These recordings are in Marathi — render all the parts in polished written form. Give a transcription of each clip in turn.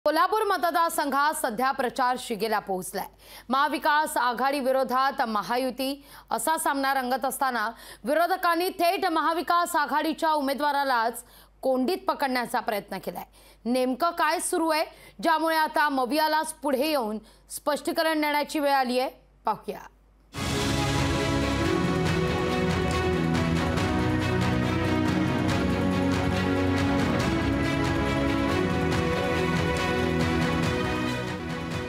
कोल्हापूर मतदारसंघात सध्या प्रचार शिगेला पोहोचलाय। महाविकास आघाडी विरोधात महायुती असा सामना रंगत असताना विरोधकांनी थेट महाविकास आघाडीच्या उमेदवारालाच कोंडीत पकडण्याचा प्रयत्न केलाय। नेमकं काय सुरू आहे, ज्यामुळे आता मवियालाच पुढे येऊन स्पष्टीकरण देण्याची वेळ आली आहे, पाहूया।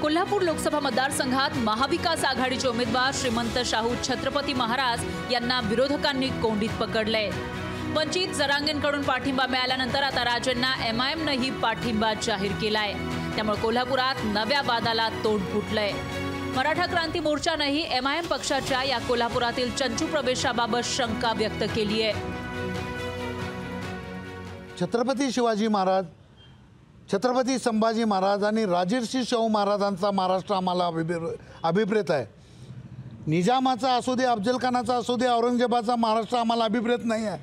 कोल्हापूर लोकसभा मतदारसंघात महाविकास आघाडीचे उमेदवार श्रीमंत शाहू छत्रपती महाराज यांना विरोधकांनी कोंडीत पकडले। वंचित जरांगेंकडून पाठिंबा मिळाल्यानंतर आता राजेंना एमआयएमनेही पाठिंबा जाहीर केलाय। त्यामुळे कोल्हापुरात नव्या वादाला तोंड फुटलंय। मराठा क्रांती मोर्चानेही एमआयएम पक्षाच्या या कोल्हापुरातील चंचू प्रवेशाबाबत शंका व्यक्त केली आहे। छत्रपती शिवाजी महाराज, छत्रपती संभाजी महाराज आणि राजर्षी शाहू महाराजांचा महाराष्ट्र आम्हाला अभिप्रेत आहे। निजामाचा असू दे, अफजलखानाचा असू दे, औरंगजेबाचा महाराष्ट्र आम्हाला अभिप्रेत नाही आहे।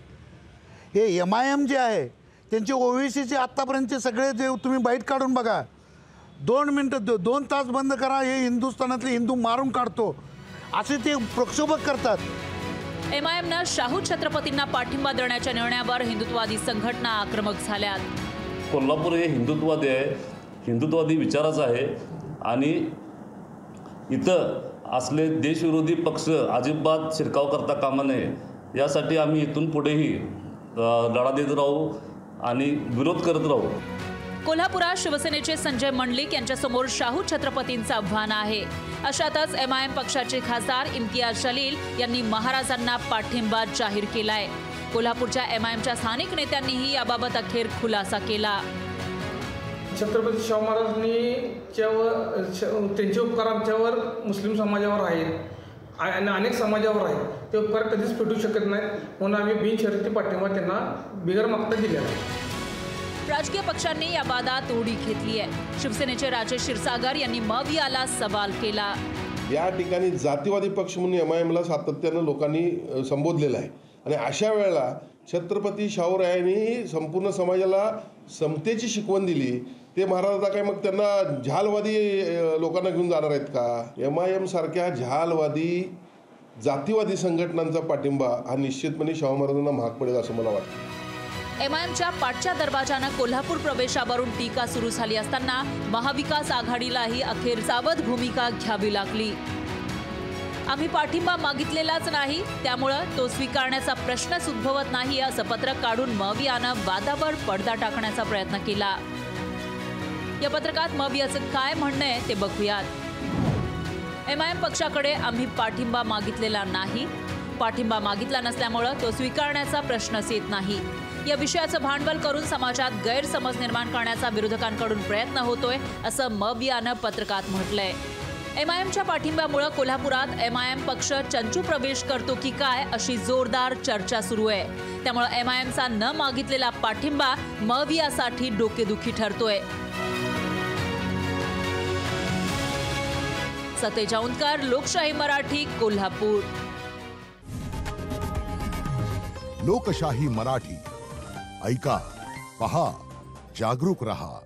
हे एमआयएम जे आहे त्यांचे ओवेसीचे आत्तापर्यंतचे सगळे जे तुम्ही बाईट काढून बघा, 2 मिनटं 2 तास बंद करा, हे हिंदुस्थानातले हिंदू मारून काढतो असे ते प्रक्षोभक करतात। एमआयएमनं शाहू छत्रपतींना पाठिंबा देण्याच्या निर्णयावर हिंदुत्ववादी संघटना आक्रमक झाल्यात। कोल्हापूर हे हिंदुत्ववादी आहे, हिंदुत्ववादी विचाराचं आहे आणि इथं असले देशविरोधी पक्ष अजिबात शिरकाव करता कामा नये, यासाठी आम्ही इथून पुढेही लढा देत राहू आणि विरोध करत राहू। कोल्हापुरात शिवसेनेचे संजय मंडलिक यांच्यासमोर शाहू छत्रपतींचं आव्हान आहे। अशातच एमआयएम पक्षाचे खासदार इम्तियाज जलील यांनी महाराजांना पाठिंबा जाहीर केलाय। कोल्हापूरच्या एमआयएमच्या स्थानिक नेत्यांनीही याबाबत अखेर खुलासा केला। छत्रपती शाहू महाराजांनी त्यांचे उपकार आमच्यावर मुस्लिम समाजावर आहेत आणि अनेक समाजावर आहेत, ते उपकार कधीच फेटू शकत नाहीत, म्हणून आम्ही बिनशर्ती पाठिंबा त्यांना बिगर मागता दिलेला आहे। राजकीय पक्षांनी या वादात उडी घेतली आहे। शिवसेनेचे राजेश क्षीरसागर यांनी मवियाला सवाल केला। या ठिकाणी जातीवादी पक्ष म्हणून एमआयएमला सातत्यानं लोकांनी संबोधलेलं आहे आणि अशा वेळेला छत्रपती शाहूरायांनी संपूर्ण समाजाला समतेची शिकवण दिली। ते महाराज आता काय मग त्यांना झालवादी लोकांना घेऊन जाणार आहेत का? एमआयएम सारख्या झालवादी जातीवादी संघटनांचा पाठिंबा हा निश्चितपणे शाहू महाराजांना महाग पडेल असं मला वाटतं। एमआयएमच्या पाठच्या दरवाजानं कोल्हापूर प्रवेशावरून टीका सुरू झाली असताना महाविकास आघाडीलाही अखेर सावध भूमिका घ्यावी लागली। आम्ही पाठिंबा मागितलेलाच नाही, त्यामुळे तो स्वीकारण्याचा प्रश्नच उद्भवत नाही असं पत्रक काढून मवियानं वादावर पडदा टाकण्याचा प्रयत्न केला। या पत्रकात मवियाचं काय म्हणणं आहे ते बघूयात। एमआयएम पक्षाकडे आम्ही पाठिंबा मागितलेला नाही, पाठिंबा मागितला नसल्यामुळे तो स्वीकारण्याचा प्रश्नच येत नाही। या विषयाचं भांडवल करून समाजात गैरसमज निर्माण करण्याचा विरोधकांकडून प्रयत्न होतोय असं मवियानं पत्रकात म्हटलंय। एमआयएमच्या पाठिंब्यामुळे कोल्हापुरात एमआयएम पक्ष चंचू प्रवेश करतो की काय अशी जोरदार चर्चा सुरू आहे। त्यामुळे एमआयएमचा न मागितलेला पाठिंबा मवियासाठी डोकेदुखी ठरतोय। सतेज औंधकर, लोकशाही मराठी, कोल्हापूर। लोकशाही मराठी ऐका, पहा, जागरूक रहा।